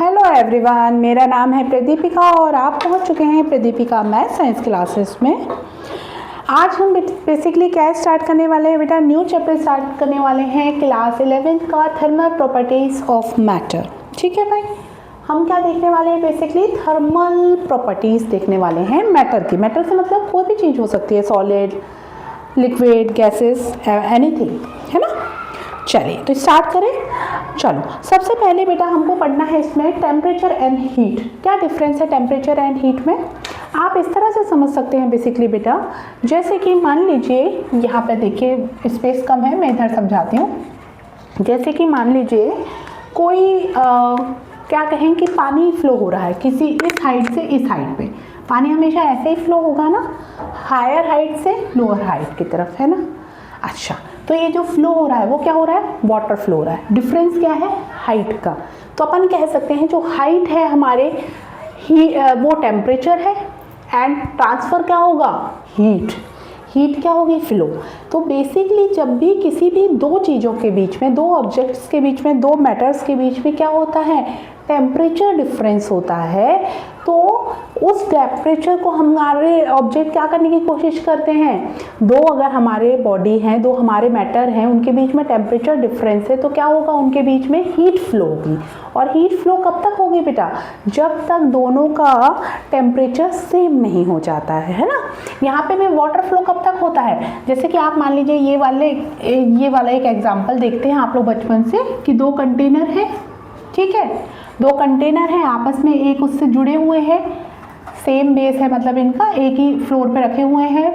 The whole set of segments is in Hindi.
हेलो एवरीवन, मेरा नाम है प्रदीपिका और आप पहुंच चुके हैं प्रदीपिका मैथ साइंस क्लासेस में। आज हम बेसिकली क्या स्टार्ट करने वाले हैं बेटा, न्यू चैप्टर स्टार्ट करने वाले हैं क्लास 11 का थर्मल प्रॉपर्टीज़ ऑफ मैटर। ठीक है भाई, हम क्या देखने वाले हैं, बेसिकली थर्मल प्रॉपर्टीज़ देखने वाले हैं मैटर की। मैटर से मतलब कोई भी चीज़ हो सकती है, सॉलिड, लिक्विड, गैसेस, एनीथिंग, है ना। चलिए तो स्टार्ट करें। चलो सबसे पहले बेटा हमको पढ़ना है इसमें टेम्परेचर एंड हीट। क्या डिफरेंस है टेम्परेचर एंड हीट में, आप इस तरह से समझ सकते हैं बेसिकली बेटा। जैसे कि मान लीजिए यहाँ पे देखिए स्पेस कम है, मैं इधर समझाती हूँ। जैसे कि मान लीजिए कोई क्या कहें कि पानी फ्लो हो रहा है किसी इस हाइट से इस हाइट पे। पानी हमेशा ऐसे ही फ्लो होगा ना, हायर हाइट से लोअर हाइट की तरफ, है ना। अच्छा, तो ये जो फ्लो हो रहा है वो क्या हो रहा है, वाटर फ्लो हो रहा है। डिफरेंस क्या है, हाइट का। तो अपन कह सकते हैं जो हाइट है हमारे वो टेम्परेचर है एंड ट्रांसफ़र क्या होगा, हीट। हीट क्या होगी, फ्लो। तो बेसिकली जब भी किसी भी दो चीज़ों के बीच में, दो ऑब्जेक्ट्स के बीच में, दो मैटर्स के बीच में क्या होता है, टेम्परेचर डिफरेंस होता है, तो उस टेम्परेचर को हमारे ऑब्जेक्ट क्या करने की कोशिश करते हैं। दो अगर हमारे बॉडी हैं, दो हमारे मैटर हैं, उनके बीच में टेम्परेचर डिफरेंस है, तो क्या होगा, उनके बीच में हीट फ्लो होगी। और हीट फ्लो कब तक होगी बेटा, जब तक दोनों का टेम्परेचर सेम नहीं हो जाता है ना। यहाँ पे में वाटर फ्लो कब तक होता है, जैसे कि आप मान लीजिए ये वाला एक एग्जाम्पल देखते हैं आप लोग बचपन से, कि दो कंटेनर है, ठीक है, दो कंटेनर हैं आपस में, एक उससे जुड़े हुए हैं, सेम बेस है, मतलब इनका एक ही फ्लोर पे रखे हुए हैं,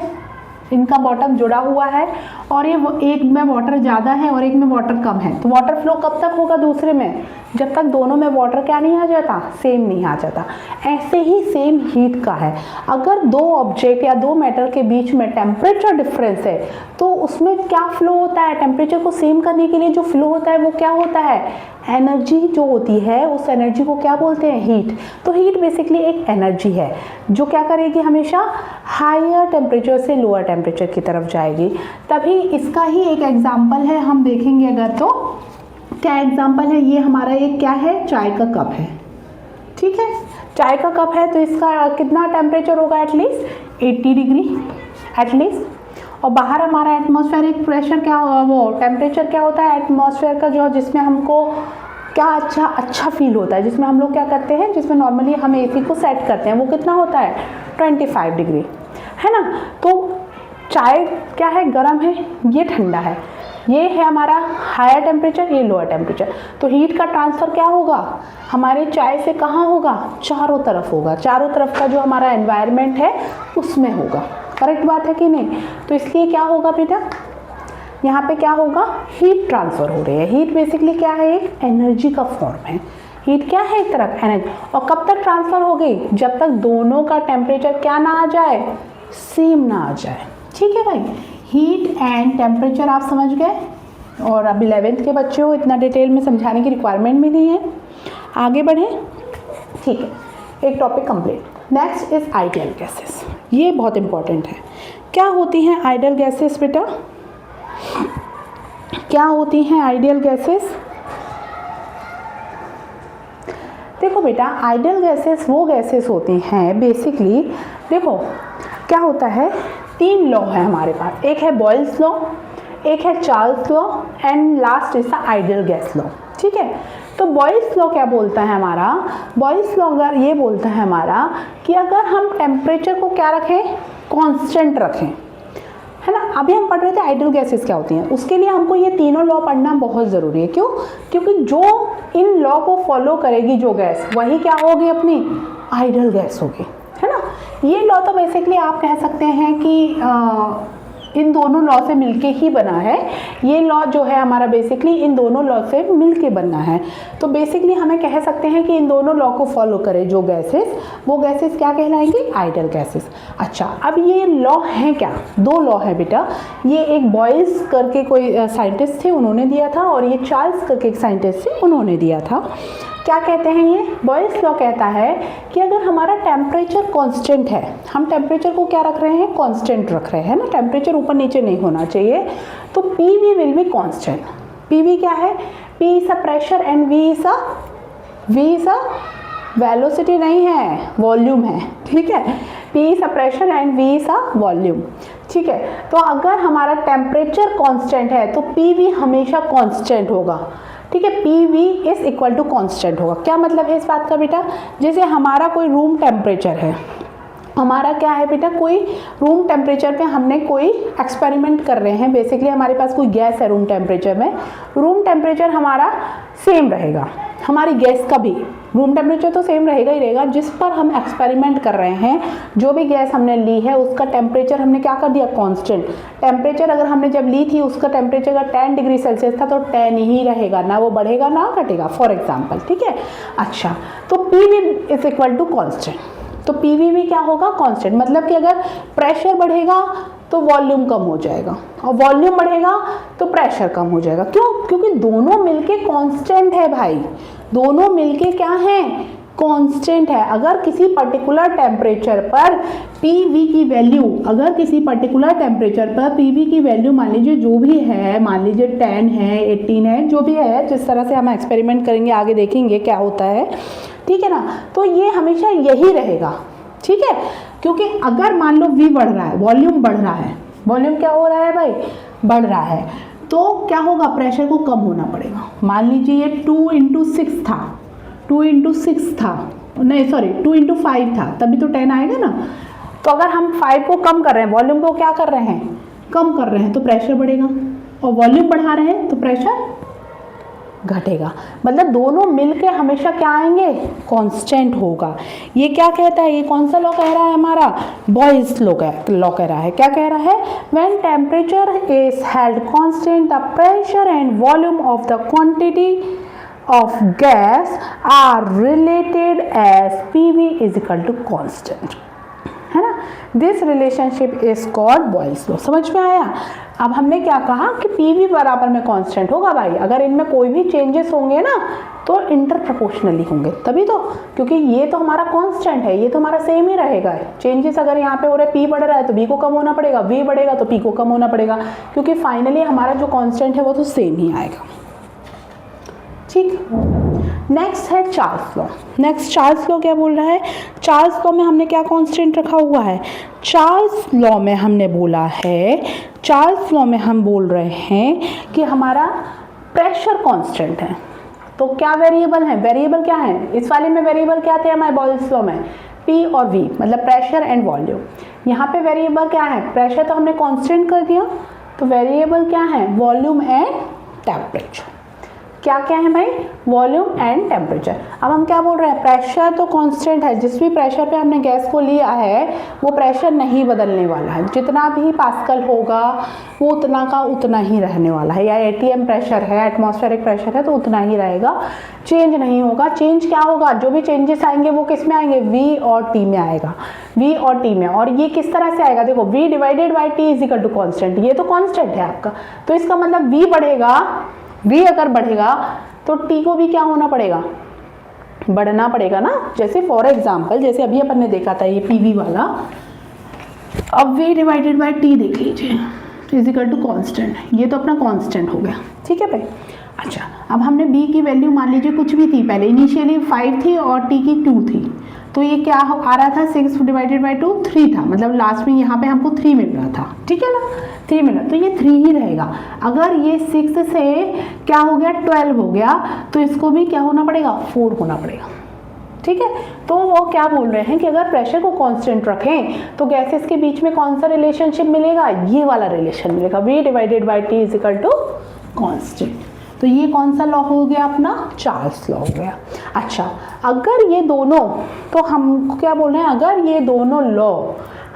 इनका बॉटम जुड़ा हुआ है, और ये एक में वाटर ज़्यादा है और एक में वाटर कम है। तो वाटर फ्लो कब तक होगा दूसरे में, जब तक दोनों में वाटर क्या नहीं आ जाता, सेम नहीं आ जाता। ऐसे ही सेम हीट का है। अगर दो ऑब्जेक्ट या दो मैटर के बीच में टेम्परेचर डिफरेंस है तो उसमें क्या फ्लो होता है, टेम्परेचर को सेम करने के लिए जो फ्लो होता है वो क्या होता है, एनर्जी जो होती है, उस एनर्जी को क्या बोलते हैं, हीट। तो हीट बेसिकली एक एनर्जी है जो क्या करेगी, हमेशा हायर टेम्परेचर से लोअर टेम्परेचर की तरफ जाएगी। तभी इसका ही एक एग्जाम्पल है, हम देखेंगे अगर तो क्या एग्जाम्पल है, ये हमारा एक क्या है, चाय का कप है, ठीक है। चाय का कप है तो इसका कितना टेम्परेचर होगा, एटलीस्ट 80 डिग्री एटलीस्ट। और बाहर हमारा एटमॉस्फेरिक प्रेशर क्या, वो टेम्परेचर क्या होता है एटमॉस्फेयर का, जो जिसमें हमको क्या अच्छा फील होता है, जिसमें हम लोग क्या करते हैं, जिसमें नॉर्मली हम एसी को सेट करते हैं, वो कितना होता है, 25 डिग्री, है ना। तो चाय क्या है, गर्म है, ये ठंडा है, ये है हमारा हायर टेम्परेचर, ये लोअर टेम्परेचर। तो हीट का ट्रांसफ़र क्या होगा, हमारे चाय से कहाँ होगा, चारों तरफ होगा, चारों तरफ का जो हमारा एनवायरनमेंट है उसमें होगा। करेक्ट बात है कि नहीं। तो इसलिए क्या होगा बेटा, यहाँ पे क्या होगा, हीट ट्रांसफ़र हो रही है। हीट बेसिकली क्या है, एक एनर्जी का फॉर्म है। हीट क्या है, एक तरफ एनर्जी। और कब तक ट्रांसफ़र हो गई, जब तक दोनों का टेम्परेचर क्या ना आ जाए, सेम ना आ जाए। ठीक है भाई, हीट एंड टेम्परेचर आप समझ गए। और अब 11th के बच्चे हो, इतना डिटेल में समझाने की रिक्वायरमेंट भी नहीं है, आगे बढ़ें। ठीक है, एक topic complete. Next is ideal gases. ये बहुत इंपॉर्टेंट है। क्या होती हैं आइडियल गैसेस बेटा, क्या होती हैं आइडियल गैसेस। देखो बेटा, आइडियल गैसेस वो गैसेस होती हैं बेसिकली, देखो क्या होता है, 3 लॉ है हमारे पास। एक है बॉयल्स लॉ, एक है Charles law and last is the ideal gas law. ठीक है, तो बॉयल्स लॉ क्या बोलता है हमारा, बॉयल्स लॉ अगर ये बोलता है हमारा कि अगर हम टेम्परेचर को क्या रखें, कांस्टेंट रखें, है ना। अभी हम पढ़ रहे थे आइडियल गैसेस क्या होती हैं, उसके लिए हमको ये तीनों लॉ पढ़ना बहुत ज़रूरी है। क्यों, क्योंकि जो इन लॉ को फॉलो करेगी जो गैस, वही क्या होगी, अपनी आइडियल गैस होगी, है ना। ये लॉ तो बेसिकली आप कह सकते हैं कि इन दोनों लॉ से मिलके ही बना है। ये लॉ जो है हमारा बेसिकली इन दोनों लॉ से मिलके बनना है। तो बेसिकली हमें कह सकते हैं कि इन दोनों लॉ को फॉलो करें जो गैसेस, वो गैसेस क्या कहलाएंगी, आइडियल गैसेस। अच्छा, अब ये लॉ हैं क्या, 2 लॉ है बेटा। ये एक बॉयल्स करके कोई साइंटिस्ट थे, उन्होंने दिया था, और ये चार्ल्स करके एक साइंटिस्ट थे, उन्होंने दिया था। क्या कहते हैं ये, बॉयल्स लॉ कहता है कि अगर हमारा टेम्परेचर कांस्टेंट है, हम टेम्परेचर को क्या रख रहे हैं, कांस्टेंट रख रहे हैं ना, टेम्परेचर ऊपर नीचे नहीं होना चाहिए, तो PV will be constant. PV क्या है, P is a pressure and V is a V is a velocity नहीं है, वॉल्यूम है, ठीक है। P is a pressure and V is a volume, ठीक है। तो अगर हमारा टेम्परेचर कांस्टेंट है तो PV हमेशा कांस्टेंट होगा, ठीक है। PV is equal to constant होगा। क्या मतलब है इस बात का बेटा, जैसे हमारा कोई रूम टेम्परेचर है, हमारा क्या है बेटा, कोई रूम टेम्परेचर पे हमने कोई एक्सपेरिमेंट कर रहे हैं, बेसिकली हमारे पास कोई गैस है रूम टेम्परेचर में, रूम टेम्परेचर हमारा सेम रहेगा, हमारी गैस का भी रूम टेम्परेचर तो सेम रहेगा ही रहेगा, जिस पर हम एक्सपेरिमेंट कर रहे हैं, जो भी गैस हमने ली है उसका टेम्परेचर हमने क्या कर दिया, कांस्टेंट। टेम्परेचर अगर हमने जब ली थी उसका टेम्परेचर अगर 10 डिग्री सेल्सियस था तो 10 ही रहेगा, ना वो बढ़ेगा ना घटेगा, फॉर एग्जाम्पल, ठीक है। अच्छा, तो PV is equal to constant, तो PV भी क्या होगा, कांस्टेंट। मतलब कि अगर प्रेशर बढ़ेगा तो वॉल्यूम कम हो जाएगा और वॉल्यूम बढ़ेगा तो प्रेशर कम हो जाएगा। क्यों? क्योंकि दोनों मिलके कांस्टेंट है भाई, दोनों मिलके क्या है, कांस्टेंट है। अगर किसी पर्टिकुलर टेम्परेचर पर PV की वैल्यू, अगर किसी पर्टिकुलर टेम्परेचर पर PV की वैल्यू मान लीजिए जो भी है, मान लीजिए 10 है, 18 है, जो भी है, जिस तरह से हम एक्सपेरिमेंट करेंगे आगे देखेंगे क्या होता है, ठीक है ना। तो ये हमेशा यही रहेगा, ठीक है। क्योंकि अगर मान लो V बढ़ रहा है, वॉल्यूम बढ़ रहा है, वॉल्यूम क्या हो रहा है भाई, बढ़ रहा है, तो क्या होगा, प्रेशर को कम होना पड़ेगा। मान लीजिए ये 2 × 6 था, 2 × 6 था, नहीं सॉरी 2 × 5 था, तभी तो 10 आएगा ना। तो अगर हम 5 को कम कर रहे हैं, वॉल्यूम को क्या कर रहे हैं, कम कर रहे हैं, तो प्रेशर बढ़ेगा, और वॉल्यूम बढ़ा रहे हैं तो प्रेशर घटेगा। मतलब दोनों मिलके हमेशा क्या आएंगे, कांस्टेंट होगा। ये क्या कहता है, ये कौन सा लॉ कह रहा है, हमारा बॉयल्स लॉ कह रहा है। क्या कह रहा है, when temperature is held constant the pressure and volume of the quantity of gas are related as PV is equal to constant, है ना। This relationship is called Boyle's law. समझ में आया। अब हमने क्या कहा कि PV बराबर में कांस्टेंट होगा भाई, अगर इनमें कोई भी चेंजेस होंगे ना तो इंटर प्रोपोर्शनली होंगे, तभी तो, क्योंकि ये तो हमारा कांस्टेंट है, ये तो हमारा सेम ही रहेगा। चेंजेस अगर यहाँ पे हो रहे, P बढ़ रहा है तो V को कम होना पड़ेगा, V बढ़ेगा तो P को कम होना पड़ेगा, क्योंकि फाइनली हमारा जो कांस्टेंट है वो तो सेम ही आएगा, ठीक। नेक्स्ट है Charles law. Next Charles law क्या बोल रहा है, चार्ल्स लॉ में हमने क्या कांस्टेंट रखा हुआ है, चार्ल्स लॉ में हमने बोला है, चार्ल्स लॉ में हम बोल रहे हैं कि हमारा प्रेशर कांस्टेंट है। तो क्या वेरिएबल है, वेरिएबल क्या है, इस वाले में वेरिएबल क्या थे हमारे बॉयल्स लॉ में, P और V, मतलब प्रेशर एंड वॉल्यूम। यहाँ पे वेरिएबल क्या है, प्रेशर तो हमने कांस्टेंट कर दिया, तो वेरिएबल क्या है, वॉल्यूम एंड टेम्परेचर। क्या क्या है भाई, वॉल्यूम एंड टेम्परेचर। अब हम क्या बोल रहे हैं, प्रेशर तो कांस्टेंट है, जिस भी प्रेशर पे हमने गैस को लिया है वो प्रेशर नहीं बदलने वाला है, जितना भी पास्कल होगा वो उतना का उतना ही रहने वाला है, या ATM प्रेशर है, एटमॉस्फेरिक प्रेशर है तो उतना ही रहेगा, चेंज नहीं होगा। चेंज क्या होगा, जो भी चेंजेस आएंगे वो किस में आएंगे, V और T में आएगा, V और T में। और ये किस तरह से आएगा, देखो V divided by T is equal to constant, ये तो कॉन्स्टेंट है आपका, तो इसका मतलब V बढ़ेगा, V अगर बढ़ेगा तो T को भी क्या होना पड़ेगा, बढ़ना पड़ेगा ना। जैसे फॉर एग्जांपल, जैसे अभी अपन ने देखा था ये PV वाला, अब V डिवाइडेड बाय T देख लीजिए, इज इक्वल टू कांस्टेंट, ये तो अपना कांस्टेंट हो गया, ठीक है भाई। अच्छा, अब हमने B की वैल्यू मान लीजिए कुछ भी थी, पहले इनिशियली 5 थी और T की 2 थी, तो ये क्या आ रहा था, 6 डिवाइडेड बाई 2 3 था, मतलब लास्ट में यहाँ पे हमको 3 मिल रहा था, ठीक है ना, 3 मिल रहा, तो ये 3 ही रहेगा। अगर ये 6 से क्या हो गया, 12 हो गया, तो इसको भी क्या होना पड़ेगा, 4 होना पड़ेगा, ठीक है। तो वो क्या बोल रहे हैं कि अगर प्रेशर को कांस्टेंट रखें तो गैसेस के बीच में कौन सा रिलेशनशिप मिलेगा, ये वाला रिलेशन मिलेगा, V divided by T is equal to constant. तो ये कौन सा लॉ हो गया अपना, चार्ल्स लॉ हो गया। अच्छा, अगर ये दोनों, तो हम क्या बोल रहे हैं, अगर ये दोनों लॉ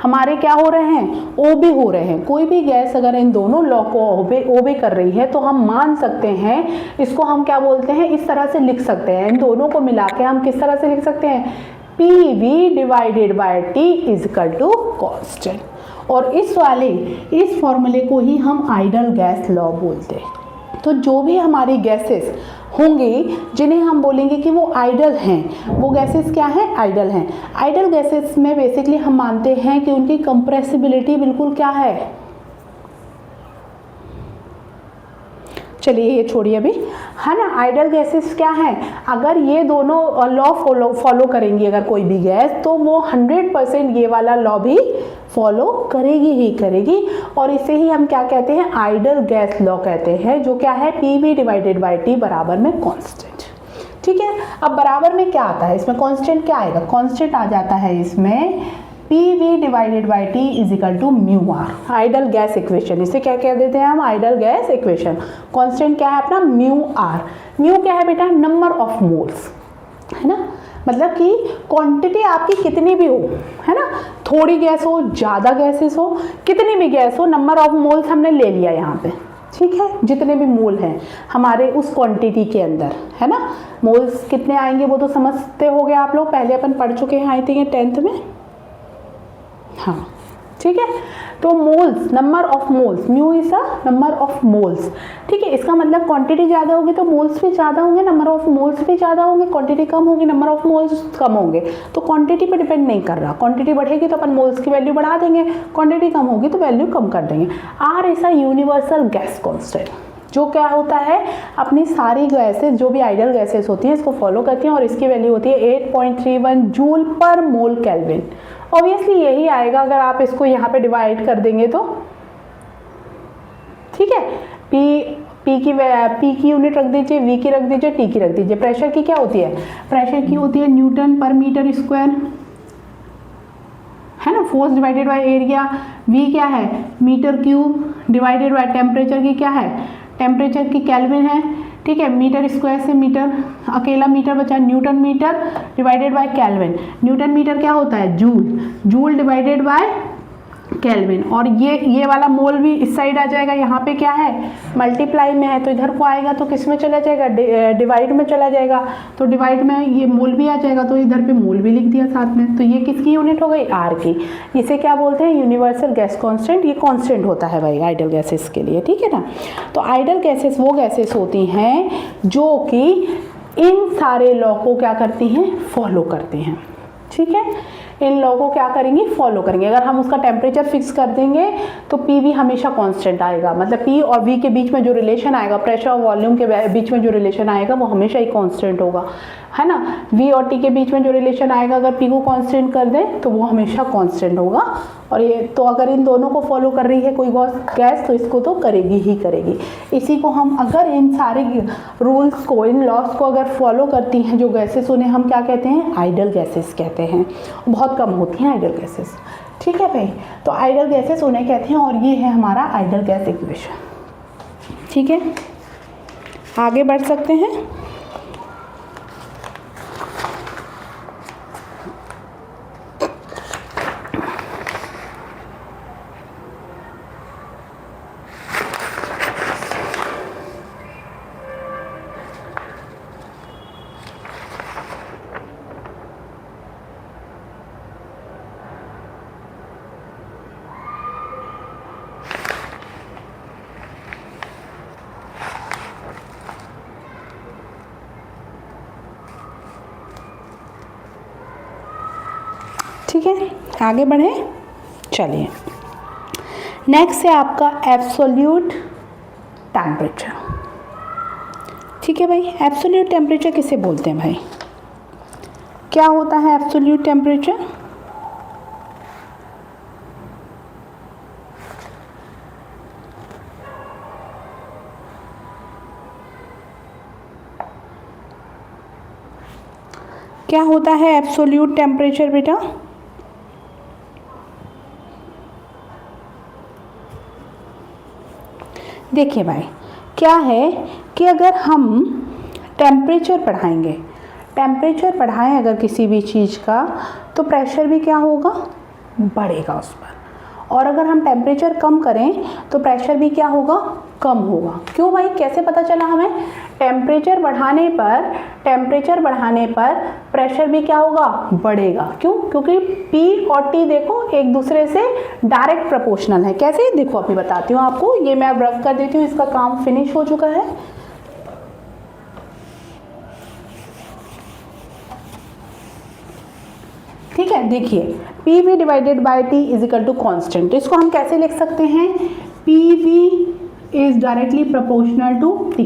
हमारे क्या हो रहे हैं, ओबे हो रहे हैं, कोई भी गैस अगर इन दोनों लॉ को ओबे कर रही है तो हम मान सकते हैं, इसको हम क्या बोलते हैं, इस तरह से लिख सकते हैं, इन दोनों को मिला के हम किस तरह से लिख सकते हैं, PV divided by T is equal to constant. और इस फॉर्मूले को ही हम आइडल गैस लॉ बोलते हैं। तो जो भी हमारी गैसेस होंगी जिन्हें हम बोलेंगे कि वो आइडल हैं, वो गैसेस क्या हैं, आइडल हैं। आइडल गैसेस में बेसिकली हम मानते हैं कि उनकी कंप्रेसिबिलिटी बिल्कुल क्या है, चलिए ये छोड़िए अभी, है ना। आइडल गैसेस क्या है, अगर ये दोनों लॉ फॉलो करेंगी अगर कोई भी गैस, तो वो 100% ये वाला लॉ भी फॉलो करेगी ही करेगी, और इसे ही हम क्या कहते हैं, आइडल गैस लॉ कहते हैं, जो क्या है PV डिवाइडेड बाई T बराबर में कांस्टेंट। ठीक है, अब बराबर में क्या आता है, इसमें कांस्टेंट क्या आएगा, कांस्टेंट आ जाता है इसमें PV divided by T is equal to mu R, ideal gas equation, इसे क्या कह देते हैं हम, आइडल गैस इक्वेशन। कांस्टेंट क्या है अपना, म्यू आर। म्यू क्या है बेटा, नंबर ऑफ मोल्स, है ना, मतलब कि क्वांटिटी आपकी कितनी भी हो, है ना, थोड़ी गैस हो, ज़्यादा गैसेस हो, कितनी भी गैस हो, नंबर ऑफ मोल्स हमने ले लिया यहाँ पे, ठीक है, जितने भी मोल हैं हमारे उस क्वांटिटी के अंदर, है ना। मोल्स कितने आएंगे वो तो समझते हो गए आप लोग, पहले अपन पढ़ चुके हैं आई थिंक 10th में, हाँ ठीक है। तो moles, number of moles, mu is a number of moles, ठीक है। इसका मतलब क्वांटिटी ज़्यादा होगी तो मोल्स भी ज़्यादा होंगे, नंबर ऑफ मोल्स भी ज़्यादा होंगे, क्वांटिटी कम होगी, नंबर ऑफ मोल्स कम होंगे। तो क्वांटिटी पे डिपेंड नहीं कर रहा, क्वांटिटी बढ़ेगी तो अपन मोल्स की वैल्यू बढ़ा देंगे, क्वांटिटी कम होगी तो वैल्यू कम कर देंगे। R is a universal gas constant, जो क्या होता है, अपनी सारी गैसेस जो भी आइडल गैसेस होती हैं इसको फॉलो करती हैं, और इसकी वैल्यू होती है 8.31 जूल पर मोल केल्विन। ऑब्वियसली यही आएगा अगर आप इसको यहाँ पे डिवाइड कर देंगे तो, ठीक है। पी की यूनिट रख दीजिए, वी की रख दीजिए, टी की रख दीजिए। प्रेशर की क्या होती है, प्रेशर की होती है न्यूटन पर मीटर स्क्वायर, है ना, force divided by area. V क्या है, metre cube divided by temperature की क्या है, टेम्परेचर की केल्विन है, ठीक है। मीटर स्क्वायर से मीटर, अकेला मीटर बचा, newton metre divided by kelvin. Newton metre क्या होता है, joule, joule divided by kelvin. और ये वाला मोल भी इस साइड आ जाएगा, यहाँ पे क्या है, मल्टीप्लाई में है तो इधर को आएगा तो किस में चला जाएगा, डिवाइड में चला जाएगा, तो डिवाइड में ये मोल भी आ जाएगा तो इधर पे मोल भी लिख दिया साथ में। तो ये किसकी यूनिट हो गई, आर की। इसे क्या बोलते हैं, यूनिवर्सल गैस कांस्टेंट। ये कांस्टेंट होता है भाई आइडल गैसेस के लिए, ठीक है ना। तो आइडल गैसेस वो गैसेस होती हैं जो कि इन सारे लॉ को क्या करती हैं, फॉलो करती हैं, ठीक है। इन लॉ को क्या करेंगे, फॉलो करेंगे। अगर हम उसका टेम्परेचर फिक्स कर देंगे तो पी भी हमेशा कांस्टेंट आएगा, मतलब पी और वी के बीच में जो रिलेशन आएगा, प्रेशर और वॉल्यूम के बीच में जो रिलेशन आएगा वो हमेशा ही कांस्टेंट होगा, है ना। वी और टी के बीच में जो रिलेशन आएगा, अगर पी को कांस्टेंट कर दें तो वो हमेशा कांस्टेंट होगा। और ये तो अगर इन दोनों को फॉलो कर रही है कोई गैस तो इसको तो करेगी ही करेगी। इसी को हम, अगर इन सारे रूल्स को, इन लॉस को अगर फॉलो करती हैं जो गैसेस, उन्हें हम क्या कहते हैं, आइडल गैसेस कहते हैं। बहुत कम होती हैं आइडल गैसेस, ठीक है भाई। तो आइडल गैसेस उन्हें कहते हैं, और ये है हमारा आइडल गैस इक्वेशन, ठीक है। आगे बढ़ सकते हैं। ठीक है, आगे बढ़ें। चलिए, नेक्स्ट है आपका एब्सोल्यूट टेम्परेचर, ठीक है भाई। एब्सोल्यूट टेम्परेचर किसे बोलते हैं भाई, क्या होता है एब्सोल्यूट टेम्परेचर, क्या होता है एब्सोल्यूट टेम्परेचर बेटा, देखिए भाई क्या है कि अगर हम टेम्परेचर बढ़ाएंगे, टेम्परेचर बढ़ाएं अगर किसी भी चीज़ का, तो प्रेशर भी क्या होगा, बढ़ेगा उस पर। और अगर हम टेम्परेचर कम करें तो प्रेशर भी क्या होगा, कम होगा। क्यों भाई, कैसे पता चला हमें, टेम्परेचर बढ़ाने पर प्रेशर भी क्या होगा, बढ़ेगा। क्यों, क्योंकि P और T देखो एक दूसरे से डायरेक्ट प्रोपोर्शनल है। कैसे, देखो अभी बताती हूँ आपको, ये मैं अब रफ कर देती हूँ, इसका काम फिनिश हो चुका है। ठीक है, देखिए PV divided by T is equal to constant. तो इसको हम कैसे लिख सकते हैं, PV is directly proportional to T,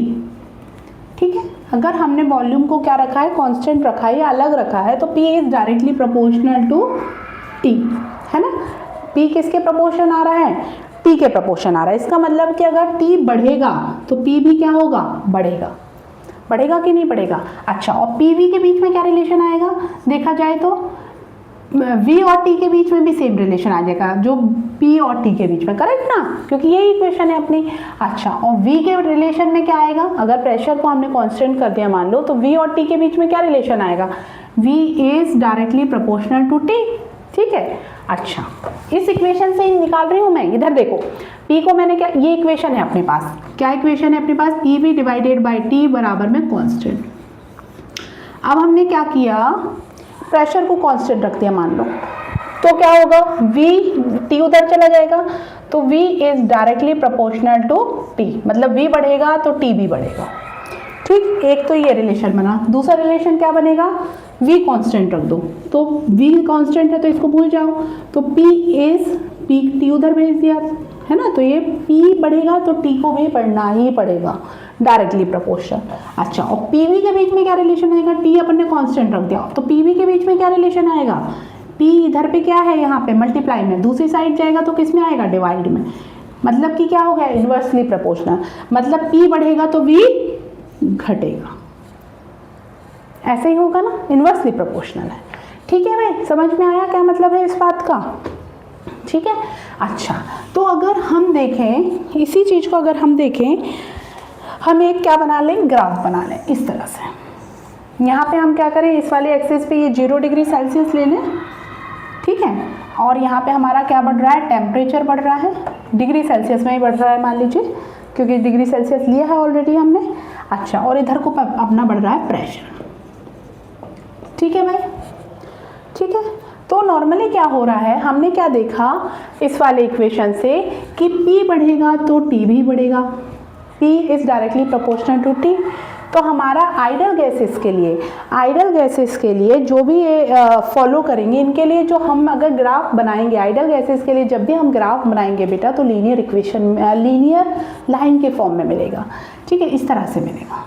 अगर हमने वॉल्यूम को क्या रखा है, कांस्टेंट रखा है या अलग रखा है, तो P is directly proportional to T, है ना। P किसके प्रोपोर्शन आ रहा है, T के प्रोपोर्शन आ रहा है। इसका मतलब कि अगर T बढ़ेगा तो P भी क्या होगा, बढ़ेगा। बढ़ेगा कि नहीं बढ़ेगा। अच्छा, और PV के बीच में क्या रिलेशन आएगा, देखा जाए तो V और T के बीच में भी सेम रिलेशन आ जाएगा, जो P और T के बीच में, करेक्ट ना, क्योंकि ये इक्वेशन है अपनी। अच्छा, और V के रिलेशन में क्या आएगा, अगर प्रेशर को हमने कांस्टेंट कर दिया मान लो, तो V और T के बीच में क्या रिलेशन आएगा, V is directly proportional to T, ठीक है। अच्छा, इस इक्वेशन से निकाल रही हूँ मैं, इधर देखो P को मैंने क्या, ये इक्वेशन है अपने पास, क्या इक्वेशन है अपने पास, PV डिवाइडेड बाई T बराबर में कांस्टेंट। अब हमने क्या किया, प्रेशर को कांस्टेंट रख दिया मान लो, तो क्या होगा, V, T उधर चला जाएगा, तो V is directly proportional to T, मतलब V बढ़ेगा तो T भी बढ़ेगा, ठीक। एक तो ये रिलेशन बना। दूसरा रिलेशन क्या बनेगा, V कांस्टेंट रख दो, तो V कांस्टेंट है तो इसको भूल जाओ, तो P इज, P T उधर भेज दिया, है ना, तो ये P बढ़ेगा तो T को भी बढ़ना ही पड़ेगा, डायरेक्टली प्रोपोर्शनल। अच्छा, और PV के बीच में क्या रिलेशन आएगा, T अपन ने कांस्टेंट रख दिया, तो PV के बीच में क्या रिलेशन आएगा, P इधर पे क्या है, यहाँ पे मल्टीप्लाई में, दूसरी साइड जाएगा तो किस में आएगा, डिवाइड में, मतलब कि क्या हो गया, इन्वर्सली प्रोपोर्शनल, मतलब P बढ़ेगा तो V घटेगा, ऐसे ही होगा ना, इन्वर्सली प्रोपोर्शनल है, ठीक है भाई, समझ में आया क्या मतलब है इस बात का, ठीक है। अच्छा, तो अगर हम देखें इसी चीज़ को, अगर हम देखें, हम एक क्या बना लें, ग्राफ बना लें इस तरह से। यहाँ पे हम क्या करें, इस वाले एक्सिस पे ये 0 डिग्री सेल्सियस ले लें, ठीक है, और यहाँ पे हमारा क्या बढ़ रहा है, टेम्परेचर बढ़ रहा है, डिग्री सेल्सियस में ही बढ़ रहा है मान लीजिए, क्योंकि डिग्री सेल्सियस लिया है ऑलरेडी हमने। अच्छा, और इधर को अपना बढ़ रहा है प्रेशर, ठीक है भाई, ठीक है। तो नॉर्मली क्या हो रहा है, हमने क्या देखा इस वाले इक्वेशन से कि P बढ़ेगा तो T भी बढ़ेगा, P is directly proportional to T। तो हमारा आइडल गैसेस के लिए जो भी ये फॉलो करेंगे, इनके लिए जो हम अगर ग्राफ बनाएंगे, आइडल गैसेस के लिए जब भी हम ग्राफ बनाएंगे बेटा, तो लीनियर इक्वेशन, लीनियर लाइन के फॉर्म में मिलेगा, ठीक है, इस तरह से मिलेगा,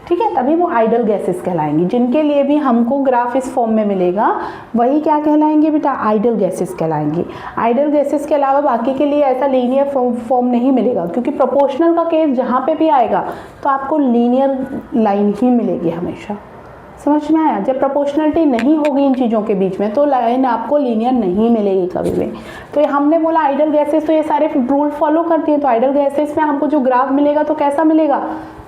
ठीक है, तभी वो आइडल गैसेस कहलाएंगी। जिनके लिए भी हमको ग्राफ इस फॉर्म में मिलेगा वही क्या कहलाएंगे बेटा, आइडल गैसेस कहलाएंगी। आइडल गैसेस के अलावा बाकी के लिए ऐसा लीनियर फॉर्म नहीं मिलेगा, क्योंकि प्रोपोर्शनल का केस जहाँ पे भी आएगा तो आपको लीनियर लाइन ही मिलेगी हमेशा, समझ में आया। जब प्रोपोर्शनलिटी नहीं होगी इन चीज़ों के बीच में तो लाइन आपको लीनियर नहीं मिलेगी कभी भी। तो ये हमने बोला आइडल गैसेस, तो ये सारे रूल फॉलो करती हैं, तो आइडल गैसेस में हमको जो ग्राफ मिलेगा तो कैसा मिलेगा,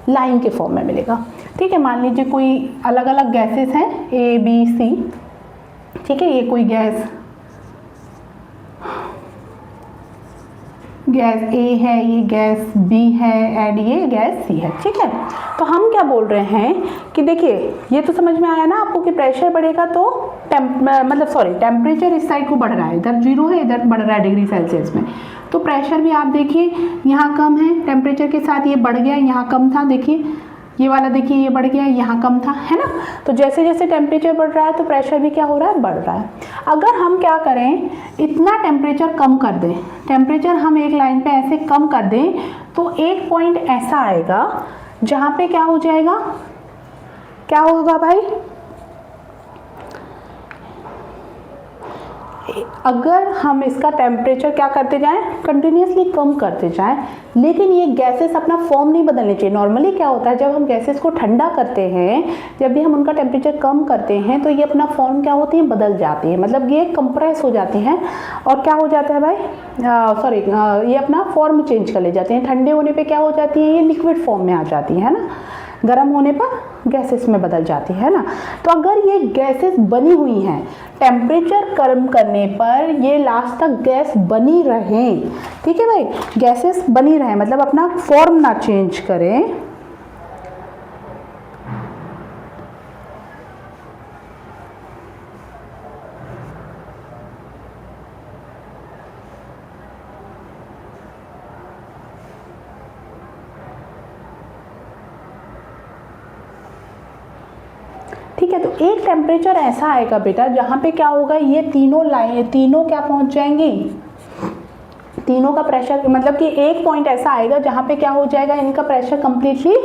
लाइन के फॉर्म में मिलेगा, ठीक है। मान लीजिए कोई अलग अलग गैसेस हैं A B C, ठीक है, ये कोई गैस A है, ये गैस B है एंड ये गैस C है, ठीक है। तो हम क्या बोल रहे हैं कि देखिए, ये तो समझ में आया ना आपको कि प्रेशर बढ़ेगा तो टेम्परेचर इस साइड को बढ़ रहा है, इधर 0 है, इधर बढ़ रहा है डिग्री सेल्सियस में, तो प्रेशर भी आप देखिए यहाँ कम है, टेम्परेचर के साथ ये बढ़ गया, यहाँ कम था, देखिए ये वाला देखिए ये बढ़ गया, यहाँ कम था, है ना। तो जैसे जैसे टेम्परेचर बढ़ रहा है तो प्रेशर भी क्या हो रहा है, बढ़ रहा है। अगर हम क्या करें, इतना टेम्परेचर कम कर दें, टेम्परेचर हम एक लाइन पे ऐसे कम कर दें, तो एक पॉइंट ऐसा आएगा जहाँ पे क्या हो जाएगा, क्या होगा भाई, अगर हम इसका टेम्परेचर क्या करते जाएं, कंटिन्यूसली कम करते जाएं, लेकिन ये गैसेस अपना फॉर्म नहीं बदलने चाहिए। नॉर्मली क्या होता है, जब हम गैसेस को ठंडा करते हैं, जब भी हम उनका टेम्परेचर कम करते हैं, तो ये अपना फॉर्म क्या होती है, बदल जाती है, मतलब ये कंप्रेस हो जाती हैं और क्या हो जाता है भाई, ये अपना फॉर्म चेंज कर ले जाते हैं। ठंडे होने पर क्या हो जाती है, ये लिक्विड फॉर्म में आ जाती है ना, गर्म होने पर गैसेस में बदल जाती है ना। तो अगर ये गैसेस बनी हुई हैं, टेम्परेचर कम करने पर ये लास्ट तक गैस बनी रहे, ठीक है भाई, गैसेस बनी रहे, मतलब अपना फॉर्म ना चेंज करें, ठीक है। तो एक टेम्परेचर ऐसा आएगा बेटा जहाँ पे क्या होगा, ये तीनों क्या पहुँच जाएंगी, तीनों का प्रेशर, मतलब कि एक पॉइंट ऐसा आएगा जहाँ पे क्या हो जाएगा, इनका प्रेशर कंप्लीटली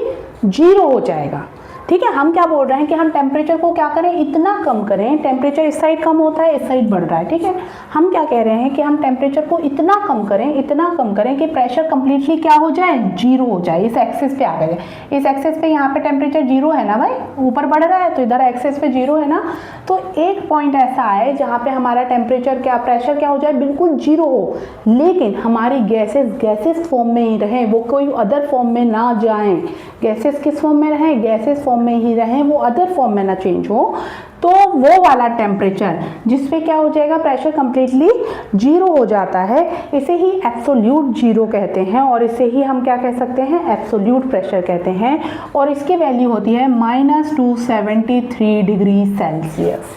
जीरो हो जाएगा। ठीक है, हम क्या बोल रहे हैं कि हम टेम्परेचर को क्या करें, इतना कम करें, टेम्परेचर इस साइड कम होता है, इस साइड बढ़ रहा है। ठीक है, हम क्या कह रहे हैं कि हम टेम्परेचर को इतना कम करें कि प्रेशर कंप्लीटली क्या हो जाए, जीरो हो जाए, इस एक्सिस पे आ गए। इस एक्सिस पे यहाँ पे टेम्परेचर जीरो है ना भाई, ऊपर बढ़ रहा है तो इधर एक्सिस पे जीरो है ना, तो एक पॉइंट ऐसा आए जहाँ पे हमारा टेम्परेचर क्या, प्रेशर क्या हो जाए, बिल्कुल जीरो हो, लेकिन हमारी गैसेस फॉर्म में ही रहें, वो कोई अदर फॉर्म में ना जाएं। गैसेस किस फॉर्म में रहें, गैसेस फॉर्म में ही रहें, वो अदर फॉर्म में ना चेंज हो। तो वो वाला टेम्परेचर जिसपे क्या हो जाएगा, प्रेशर कंप्लीटली जीरो हो जाता है, इसे ही एब्सोल्यूट जीरो कहते हैं, और इसे ही हम क्या कह सकते हैं, एब्सोल्यूट प्रेशर कहते हैं। और इसकी वैल्यू होती है -273 डिग्री सेल्सियस।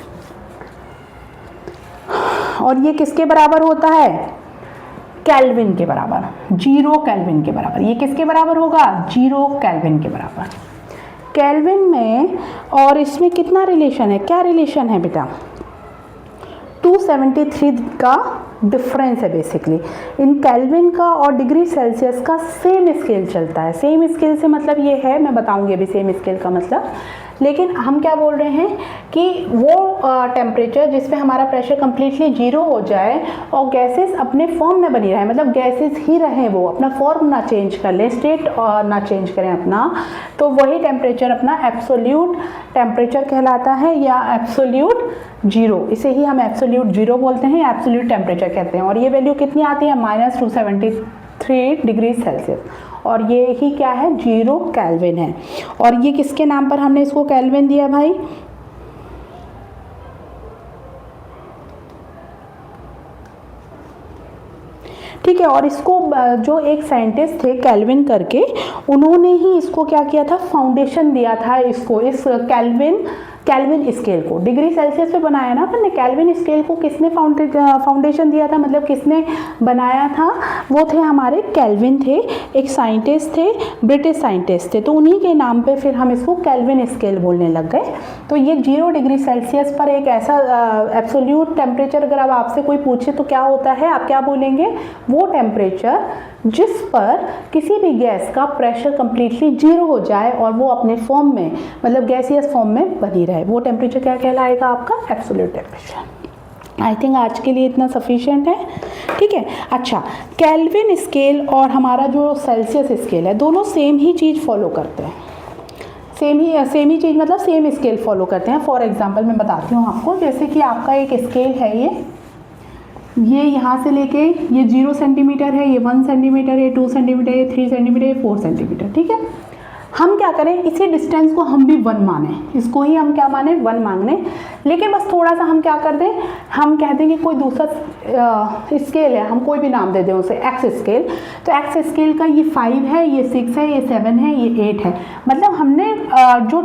और ये किसके बराबर होता है, केल्विन के बराबर, 0 केल्विन के बराबर। ये किसके बराबर होगा, 0 केल्विन के बराबर। केल्विन में और इसमें कितना रिलेशन है, क्या रिलेशन है बेटा, 273 का डिफरेंस है बेसिकली। इन केल्विन का और डिग्री सेल्सियस का सेम स्केल चलता है। सेम स्केल से मतलब ये है, मैं बताऊंगी अभी सेम स्केल का मतलब, लेकिन हम क्या बोल रहे हैं कि वो टेम्परेचर जिस पे हमारा प्रेशर कम्प्लीटली जीरो हो जाए और गैसेस अपने फॉर्म में बनी रहे, मतलब गैसेस ही रहें, वो अपना फॉर्म ना चेंज कर लें, स्टेट ना चेंज करें अपना, तो वही टेम्परेचर अपना एब्सोल्यूट टेम्परेचर कहलाता है या एब्सोल्यूट जीरो। इसे ही हम एब्सोल्यूट जीरो बोलते हैं या एब्सोल्यूट टेम्परेचर कहते हैं। और ये वैल्यू कितनी आती है, -273 डिग्री सेल्सियस, और ये ही क्या है, 0 केल्विन है। और ये किसके नाम पर हमने इसको केल्विन दिया भाई, ठीक है। और इसको जो एक साइंटिस्ट थे केल्विन करके, उन्होंने ही इसको क्या किया था, फाउंडेशन दिया था इसको, इस केल्विन स्केल को। डिग्री सेल्सियस पे बनाया ना अपन ने, केल्विन स्केल को किसने फाउंडेशन दिया था, मतलब किसने बनाया था, वो थे हमारे केल्विन थे, एक साइंटिस्ट थे, ब्रिटिश साइंटिस्ट थे, तो उन्हीं के नाम पे फिर हम इसको केल्विन स्केल बोलने लग गए। तो ये 0 डिग्री सेल्सियस पर एक ऐसा एब्सोल्यूट टेम्परेचर अगर अब आपसे कोई पूछे तो क्या होता है, आप क्या बोलेंगे, वो टेम्परेचर जिस पर किसी भी गैस का प्रेशर कंप्लीटली जीरो हो जाए और वो अपने फॉर्म में, मतलब गैसियस फॉर्म में बनी रहे, वो टेम्परेचर क्या कहलाएगा, आपका एब्सोल्यूट टेम्परेचर। आई थिंक आज के लिए इतना सफिशिएंट है, ठीक है। अच्छा, केल्विन स्केल और हमारा जो सेल्सियस स्केल है, दोनों सेम ही चीज़ फॉलो करते हैं, सेम ही चीज़ मतलब सेम स्केल फॉलो करते हैं। फॉर एग्जांपल मैं बताती हूँ आपको, जैसे कि आपका एक स्केल है, ये यहाँ से लेके ये 0 सेंटीमीटर है, ये 1 सेंटीमीटर है, 2 सेंटीमीटर है, 3 सेंटीमीटर है, 4 सेंटीमीटर, ठीक है। हम क्या करें, इसी डिस्टेंस को हम भी 1 माने, इसको ही हम क्या माने, 1 माने, लेकिन बस थोड़ा सा हम क्या कर दें, हम कह दें कि कोई दूसरा स्केल है, हम कोई भी नाम दे दें उसे, एक्स स्केल। तो एक्स स्केल का ये 5 है, ये 6 है, ये 7 है, ये 8 है, मतलब हमने जो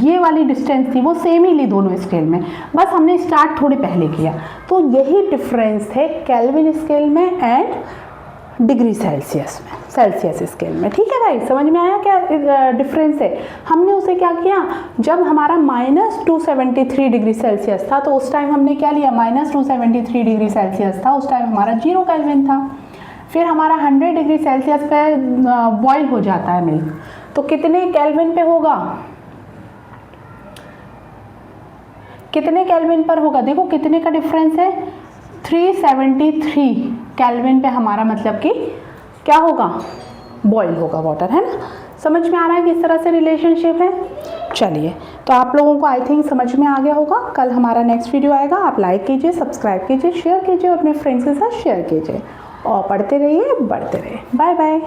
ये वाली डिस्टेंस थी वो सेम ही ली दोनों स्केल में, बस हमने स्टार्ट थोड़े पहले किया। तो यही डिफरेंस थे केल्विन स्केल में एंड डिग्री सेल्सियस में, सेल्सियस स्केल में, ठीक है भाई। समझ में आया क्या डिफरेंस है। हमने उसे क्या किया, जब हमारा -273 डिग्री सेल्सियस था तो उस टाइम हमने क्या लिया, -273 डिग्री सेल्सियस था, उस टाइम हमारा 0 केल्विन था। फिर हमारा 100 डिग्री सेल्सियस पे बॉयल हो जाता है मिल्क, तो कितने केल्विन पे होगा, कितने केल्विन पर होगा, देखो कितने का डिफरेंस है, 373 केल्विन पे हमारा मतलब कि क्या होगा, बॉयल होगा वाटर, है ना। समझ में आ रहा है किस तरह से रिलेशनशिप है। चलिए, तो आप लोगों को आई थिंक समझ में आ गया होगा। कल हमारा नेक्स्ट वीडियो आएगा, आप लाइक कीजिए, सब्सक्राइब कीजिए, शेयर कीजिए और अपने फ्रेंड्स के साथ शेयर कीजिए, और पढ़ते रहिए, बढ़ते रहिए। Bye bye.